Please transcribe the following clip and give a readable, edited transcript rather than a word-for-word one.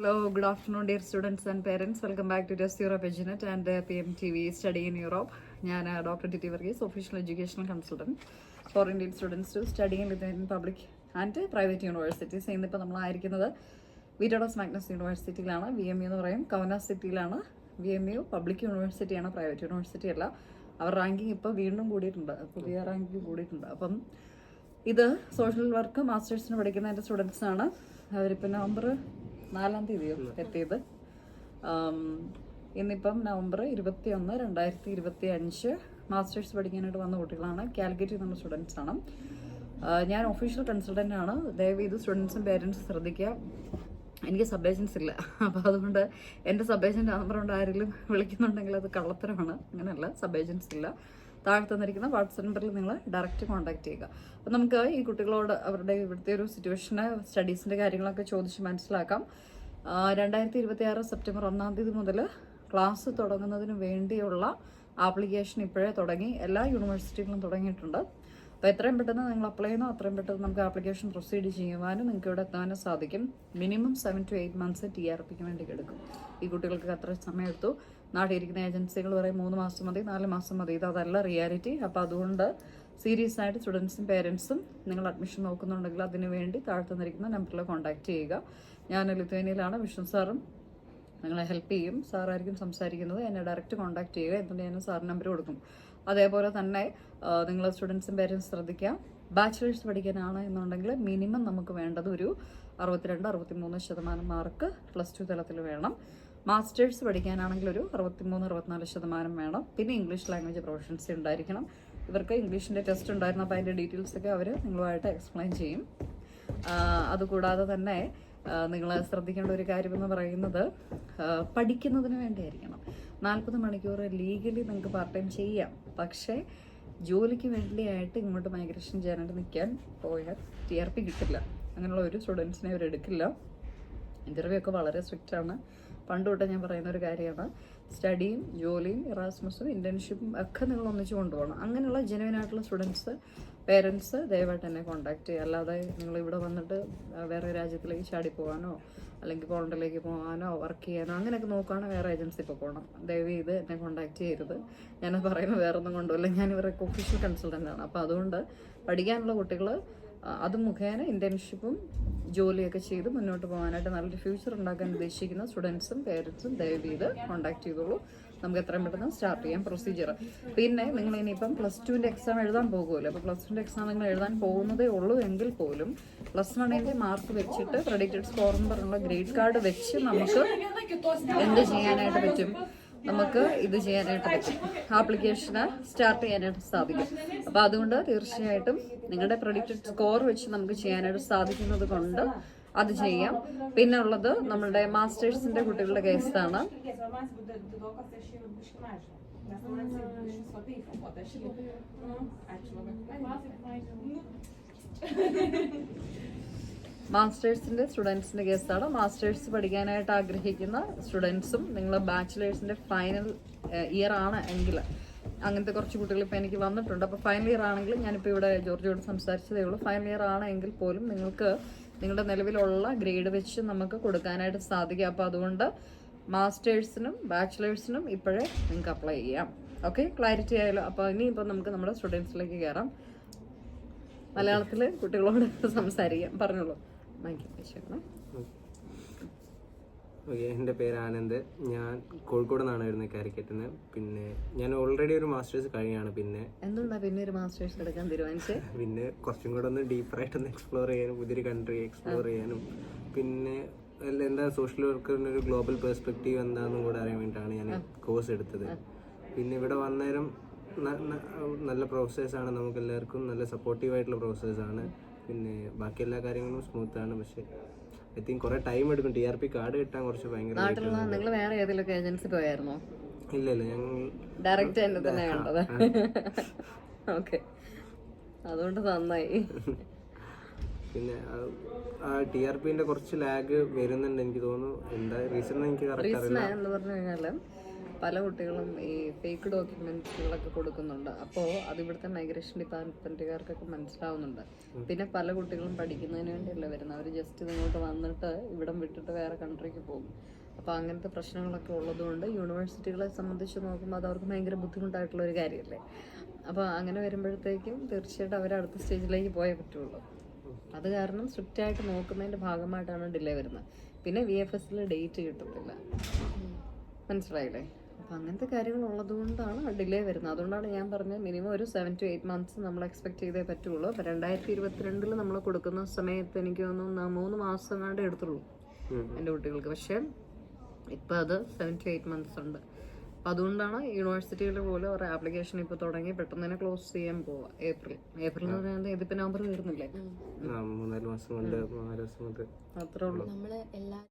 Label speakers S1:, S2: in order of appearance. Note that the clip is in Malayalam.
S1: Hello, good afternoon, dear students and parents. Welcome back to Just Europe Edunet and PMTV Study in Europe. I am Dr. Titi Varghese, Official Educational Consultant for Indian students to study in Lithuanian public and private universities. ഇന്നിപ്പോൾ നമ്മളായിരിക്കുന്നത് വിറ്റോഡോസ് മാഗ്നസ് യൂണിവേഴ്സിറ്റിയിലാണ്. VMU എന്ന് പറയും. കൗനാസ് സിറ്റിയിലാണ്. VMU പബ്ലിക് യൂണിവേഴ്സിറ്റിയാണ്, പ്രൈവറ്റ് യൂണിവേഴ്സിറ്റി അല്ല. അവർ റാങ്കിങ് ഇപ്പോൾ വീണ്ടും കൂടിയിട്ടുണ്ട്, പുതിയ റാങ്കിങ് കൂടിയിട്ടുണ്ട്. അപ്പം ഇത് സോഷ്യൽ വർക്ക് മാസ്റ്റേഴ്സിന് പഠിക്കുന്ന എൻ്റെ സ്റ്റുഡൻസാണ്. അവരിപ്പോൾ നവംബർ 4 തീയതിയോ എത്തിയത്. ഇന്നിപ്പം നവംബർ 21, 2025 മാസ്റ്റേഴ്സ് പഠിക്കാനായിട്ട് വന്ന കുട്ടികളാണ്. കാലിക്കറ്റിൽ നിന്നുള്ള സ്റ്റുഡൻസ് ആണ്. ഞാൻ ഒഫീഷ്യൽ കൺസൾട്ടൻ്റ് ആണ്. ദയവ് ഇത് സ്റ്റുഡൻസും പേരൻസും ശ്രദ്ധിക്കുക. എനിക്ക് സബേജൻസ് ഇല്ല, അപ്പോൾ അതുകൊണ്ട് എൻ്റെ സബേജൻ്റ് നമ്പർ കൊണ്ട് ആരെങ്കിലും വിളിക്കുന്നുണ്ടെങ്കിൽ അത് കള്ളത്തരമാണ്. അങ്ങനെയല്ല, സബേജൻസ് ഇല്ല. താഴെ തന്നിരിക്കുന്ന വാട്സപ്പ് നമ്പറിൽ നിങ്ങൾ ഡയറക്റ്റ് കോൺടാക്ട് ചെയ്യുക. അപ്പം നമുക്ക് ഈ കുട്ടികളോട് അവരുടെ ഇവിടുത്തെ ഒരു സിറ്റുവേഷന്, സ്റ്റഡീസിൻ്റെ കാര്യങ്ങളൊക്കെ ചോദിച്ച് മനസ്സിലാക്കാം. 2026 സെപ്റ്റംബർ 1 തീയതി മുതൽ ക്ലാസ് തുടങ്ങുന്നതിന് വേണ്ടിയുള്ള ആപ്ലിക്കേഷൻ ഇപ്പോഴേ തുടങ്ങി. എല്ലാ യൂണിവേഴ്സിറ്റികളും തുടങ്ങിയിട്ടുണ്ട്. അപ്പോൾ എത്രയും പെട്ടെന്ന് നിങ്ങൾ അപ്ലൈ ചെയ്യുന്നോ അത്രയും പെട്ടെന്ന് നമുക്ക് ആപ്ലിക്കേഷൻ പ്രൊസീഡ് ചെയ്യുവാനും നിങ്ങൾക്ക് ഇവിടെ എത്താനും സാധിക്കും. മിനിമം 7 to 8 months TRPക്ക് വേണ്ടി എടുക്കും. ഈ കുട്ടികൾക്ക് അത്ര സമയം എടുത്തു. നാട്ടിലിരിക്കുന്ന ഏജൻസികൾ പറയും 3 മാസം മതി, 4 മാസം മതി. അതല്ല റിയാലിറ്റി. അപ്പോൾ അതുകൊണ്ട് സീരിയസ് ആയിട്ട് സ്റ്റുഡൻസും പേരൻസും നിങ്ങൾ അഡ്മിഷൻ നോക്കുന്നുണ്ടെങ്കിൽ അതിന് വേണ്ടി താഴെ തന്നിരിക്കുന്ന നമ്പറിൽ കോൺടാക്ട് ചെയ്യുക. ഞാൻ ലിത്വാനിയയിലാണ്. വിഷ്ണു സാറും നിങ്ങളെ ഹെൽപ്പ് ചെയ്യും. സാറായിരിക്കും സംസാരിക്കുന്നത്. എന്നെ ഡയറക്റ്റ് കോൺടാക്ട് ചെയ്യുക. എന്നിട്ട് ഞാൻ സാറിന് നമ്പർ കൊടുക്കും. അതേപോലെ തന്നെ നിങ്ങൾ സ്റ്റുഡൻസും പേരൻസും ശ്രദ്ധിക്കുക. ബാച്ചിലേഴ്സ് പഠിക്കാനാണ് എന്നുണ്ടെങ്കിൽ മിനിമം നമുക്ക് വേണ്ടത് ഒരു 62-63% മാർക്ക് +2 തലത്തിൽ വേണം. മാസ്റ്റേഴ്സ് പഠിക്കാനാണെങ്കിൽ ഒരു 63-64% വേണം. പിന്നെ ഇംഗ്ലീഷ് ലാംഗ്വേജ് പ്രൊഫഷൻസി ഉണ്ടായിരിക്കണം. ഇവർക്ക് ഇംഗ്ലീഷിൻ്റെ ടെസ്റ്റ് ഉണ്ടായിരുന്നു. അപ്പോൾ അതിൻ്റെ ഡീറ്റെയിൽസൊക്കെ അവർ നിങ്ങളുമായിട്ട് എക്സ്പ്ലെയിൻ ചെയ്യും. അതുകൂടാതെ തന്നെ നിങ്ങൾ ശ്രദ്ധിക്കേണ്ട ഒരു കാര്യമെന്ന് പറയുന്നത് പഠിക്കുന്നതിന് വേണ്ടിയായിരിക്കണം. 40 മണിക്കൂർ ലീഗലി നിങ്ങൾക്ക് പാർട്ട് ടൈം ചെയ്യാം. പക്ഷേ ജോലിക്ക് വേണ്ടിയായിട്ട് ഇങ്ങോട്ട് മൈഗ്രേഷൻ ചെയ്യാനായിട്ട് നിൽക്കാൻ പോയാൽ TRP കിട്ടില്ല. അങ്ങനെയുള്ള ഒരു സ്റ്റുഡൻസിനെ അവർ എടുക്കില്ല. ഇൻ്റർവ്യൂ ഒക്കെ വളരെ സ്ട്രിക്റ്റ് ആണ്. പണ്ട് തൊട്ട് ഞാൻ പറയുന്ന ഒരു കാര്യമാണ്. സ്റ്റഡിയും ജോലിയും ഇറാസ്മസും ഇൻറ്റേൺഷിപ്പും ഒക്കെ നിങ്ങൾ ഒന്നിച്ച് കൊണ്ടുപോകണം. അങ്ങനെയുള്ള ജെനുവിനായിട്ടുള്ള സ്റ്റുഡൻസ് പേരൻസ് ദയവായിട്ട് എന്നെ കോൺടാക്ട് ചെയ്യുക. അല്ലാതെ നിങ്ങൾ ഇവിടെ വന്നിട്ട് വേറെ രാജ്യത്തിലേക്ക് ചാടി പോകാനോ അല്ലെങ്കിൽ പോളണ്ടിലേക്ക് പോകാനോ വർക്ക് ചെയ്യാനോ അങ്ങനെയൊക്കെ നോക്കുകയാണെങ്കിൽ വേറെ ഏജൻസി പോകണം. ദയവ് ചെയ്ത് എന്നെ കോൺടാക്ട് ചെയ്യരുത്. ഞാനത് പറയുന്നത് വേറെ ഒന്നും കൊണ്ടുമല്ല. ഞാൻ ഇവരൊക്കെ ഒഫീഷ്യൽ കൺസൾട്ടൻ്റ് ആണ്. അപ്പോൾ അതുകൊണ്ട് പഠിക്കാനുള്ള കുട്ടികൾ അത് മുഖേന ഇൻറ്റേൺഷിപ്പും ജോലിയൊക്കെ ചെയ്ത് മുന്നോട്ട് പോകാനായിട്ട് നല്ലൊരു ഫ്യൂച്ചർ ഉണ്ടാക്കാൻ ഉദ്ദേശിക്കുന്ന സ്റ്റുഡൻസും പേരൻസും ദയവ് ചെയ്ത് കോൺടാക്ട് ചെയ്തോളൂ. നമുക്ക് എത്രയും പെട്ടെന്ന് സ്റ്റാർട്ട് ചെയ്യാം പ്രൊസീജിയർ. പിന്നെ നിങ്ങൾ ഇനിയിപ്പം +2ൻ്റെ എക്സാം എഴുതാൻ പോകുമല്ലോ. അപ്പോൾ +2ൻ്റെ എക്സാം നിങ്ങൾ എഴുതാൻ പോകുന്നതേ ഉള്ളൂ എങ്കിൽ പോലും +1ൻ്റെ മാർക്ക് വെച്ചിട്ട് പ്രെഡിക്റ്റഡ് സ്കോർ എന്ന് പറഞ്ഞുള്ള ഗ്രേഡ് കാർഡ് വെച്ച് നമുക്ക് എന്ത് ചെയ്യാനായിട്ട് പറ്റും? നമുക്ക് ഇത് ചെയ്യാനായിട്ട് പറ്റും. ആപ്ലിക്കേഷന് സ്റ്റാർട്ട് ചെയ്യാനായിട്ട് സാധിക്കും. അപ്പോൾ അതുകൊണ്ട് തീർച്ചയായിട്ടും നിങ്ങളുടെ പ്രെഡിക്റ്റഡ് സ്കോർ വെച്ച് നമുക്ക് ചെയ്യാനായിട്ട് സാധിക്കുന്നത് കൊണ്ട് അത് ചെയ്യാം. പിന്നെ ഉള്ളത് നമ്മളുടെ മാസ്റ്റേഴ്സിന്റെ കുട്ടികളുടെ കേസാണ്. മാസ്റ്റേഴ്സിന്റെ സ്റ്റുഡൻസിന്റെ കേസാണ്. മാസ്റ്റേഴ്സ് പഠിക്കാനായിട്ട് ആഗ്രഹിക്കുന്ന സ്റ്റുഡൻസും നിങ്ങൾ ബാച്ചിലേഴ്സിന്റെ ഫൈനൽ ഇയർ ആണ് എങ്കിൽ, അങ്ങനത്തെ കുറച്ച് കുട്ടികൾ ഇപ്പോൾ എനിക്ക് വന്നിട്ടുണ്ട്. അപ്പോൾ ഫൈനൽ ഇയർ ആണെങ്കിൽ, ഞാനിപ്പോൾ ഇവിടെ ജോർജിയോട് സംസാരിച്ചതേ ഉള്ളൂ, ഫൈനൽ ഇയർ ആണ് എങ്കിൽ പോലും നിങ്ങൾക്ക് നിങ്ങളുടെ നിലവിലുള്ള ഗ്രേഡ് വെച്ച് നമുക്ക് കൊടുക്കാനായിട്ട് സാധിക്കും. അപ്പോൾ അതുകൊണ്ട് മാസ്റ്റേഴ്സിനും ബാച്ചിലേഴ്സിനും ഇപ്പോഴേ നിങ്ങൾക്ക് അപ്ലൈ ചെയ്യാം. ഓക്കെ, ക്ലാരിറ്റി ആയല്ലോ. അപ്പോൾ ഇനിയിപ്പോൾ നമുക്ക് നമ്മുടെ സ്റ്റുഡൻസിലേക്ക് കയറാം. മലയാളത്തിൽ കുട്ടികളോട് സംസാരിക്കാം. പറഞ്ഞോളൂ.
S2: ഓക്കെ, എൻ്റെ പേര് ആനന്ദ്. ഞാൻ കോഴിക്കോട് നിന്നാണ് വരുന്നത്, കാലിക്കറ്റിൽ നിന്ന്. പിന്നെ ഞാൻ ഓൾറെഡി ഒരു മാസ്റ്റേഴ്സ് കഴിഞ്ഞാണ്. പിന്നെ
S1: എന്തുകൊണ്ടാണ് പിന്നെ ഒരു മാസ്റ്റേഴ്സ് എടുക്കാൻ തീരുമാനിച്ചത്?
S2: പിന്നെ കുറച്ചും കൂടെ ഒന്ന് ഡീപ്പറായിട്ടൊന്ന് എക്സ്പ്ലോർ ചെയ്യാനും പുതിയൊരു കൺട്രി എക്സ്പ്ലോർ ചെയ്യാനും പിന്നെ എന്താ സോഷ്യൽ വർക്കറിൻ്റെ ഒരു ഗ്ലോബൽ പെർസ്പെക്റ്റീവ് എന്താണെന്നും കൂടെ അറിയാൻ വേണ്ടിയിട്ടാണ് ഞാൻ കോഴ്സ് എടുത്തത്. പിന്നെ ഇവിടെ വന്നേരം നല്ല പ്രൊഫസേഴ്സാണ്, നമുക്ക് എല്ലാവർക്കും നല്ല സപ്പോർട്ടീവായിട്ടുള്ള പ്രൊഫസേഴ്സാണ്. പിന്നെ ബാക്കി എല്ലാ കാര്യങ്ങളും സ്മൂത്താണ്. പക്ഷേ ഐ തിങ്ക് കുറെ ടൈം എടുക്കും. TRP കാർഡ് കിട്ടാൻ കുറച്ച് ഭയങ്കര.
S1: നിങ്ങൾ വേറെ ഏതെങ്കിലും ഏജൻസി പോയായിരുന്നോ?
S2: ഇല്ല, ഞങ്ങൾ
S1: ഡയറക്റ്റ് എന്നെ തന്നെ കണ്ടത്. ഓക്കെ, അതുകൊണ്ട് നന്നായി.
S2: പിന്നെ TRPന്റെ കുറച്ച് ലാഗ് വരുന്നുണ്ട് എനിക്ക് തോന്നുന്നു. എന്താ റീസൺ എനിക്ക് കറക്റ്റ് അറിയില്ല.
S1: എന്ന് പറഞ്ഞു കഴിഞ്ഞാൽ പല കുട്ടികളും ഈ ഫേക്ക് ഡോക്യുമെന്റ്സുകളൊക്കെ കൊടുക്കുന്നുണ്ട്. അപ്പോൾ അത് ഇവിടുത്തെ മൈഗ്രേഷൻ ഡിപ്പാർട്ട്മെന്റുകാർക്കൊക്കെ മനസ്സിലാവുന്നുണ്ട്. പിന്നെ പല കുട്ടികളും പഠിക്കുന്നതിന് വേണ്ടിയല്ല വരുന്നത്, അവർ ജസ്റ്റ് ഇങ്ങോട്ട് വന്നിട്ട് ഇവിടം വിട്ടിട്ട് വേറെ കൺട്രിക്ക് പോകും. അപ്പോൾ അങ്ങനത്തെ പ്രശ്നങ്ങളൊക്കെ ഉള്ളതുകൊണ്ട് യൂണിവേഴ്സിറ്റികളെ സംബന്ധിച്ച് നോക്കുമ്പോൾ അത് അവർക്ക് ഭയങ്കര ബുദ്ധിമുട്ടായിട്ടുള്ള ഒരു കാര്യമല്ലേ. അപ്പോൾ അങ്ങനെ വരുമ്പോഴത്തേക്കും തീർച്ചയായിട്ടും അവർ അടുത്ത സ്റ്റേജിലേക്ക് പോയേ പറ്റുള്ളൂ. അത് കാരണം സ്ട്രിക്റ്റ് ആയിട്ട് നോക്കുന്നതിൻ്റെ ഭാഗമായിട്ടാണ് ഡിലേ വരുന്നത്. പിന്നെ VFSൽ ഡേറ്റ് കിട്ടത്തില്ല, മനസ്സിലായില്ലേ. അപ്പം അങ്ങനത്തെ കാര്യങ്ങൾ ഉള്ളത് കൊണ്ടാണ് ഡിലേ വരുന്നത്. അതുകൊണ്ടാണ് ഞാൻ പറഞ്ഞത് മിനിമം ഒരു 7 to 8 months നമ്മൾ എക്സ്പെക്ട് ചെയ്തേ പറ്റുള്ളൂ. അപ്പോൾ 2022 നമ്മൾ കൊടുക്കുന്ന സമയത്ത് എനിക്ക് തോന്നുന്നു 3 മാസം കണ്ടേ എടുത്തുള്ളൂ എൻ്റെ കുട്ടികൾക്ക്. പക്ഷേ ഇപ്പം അത് 7 to 8 months ഉണ്ട്. അപ്പം അതുകൊണ്ടാണ് യൂണിവേഴ്സിറ്റിയിൽ പോലും ഒരു ആപ്ലിക്കേഷൻ ഇപ്പോൾ തുടങ്ങി പെട്ടെന്ന് തന്നെ ക്ലോസ് ചെയ്യാൻ പോവാം. ഏപ്രിൽ എന്ന് പറയുന്നത് ഇതിപ്പോൾ നവംബർ തീർന്നില്ലേ,
S2: 3-4 മാസം കൊണ്ട് 4 മാസം കൊണ്ട്
S1: അത്രേ ഉള്ളൂ.
S3: നമ്മള് എല്ലാ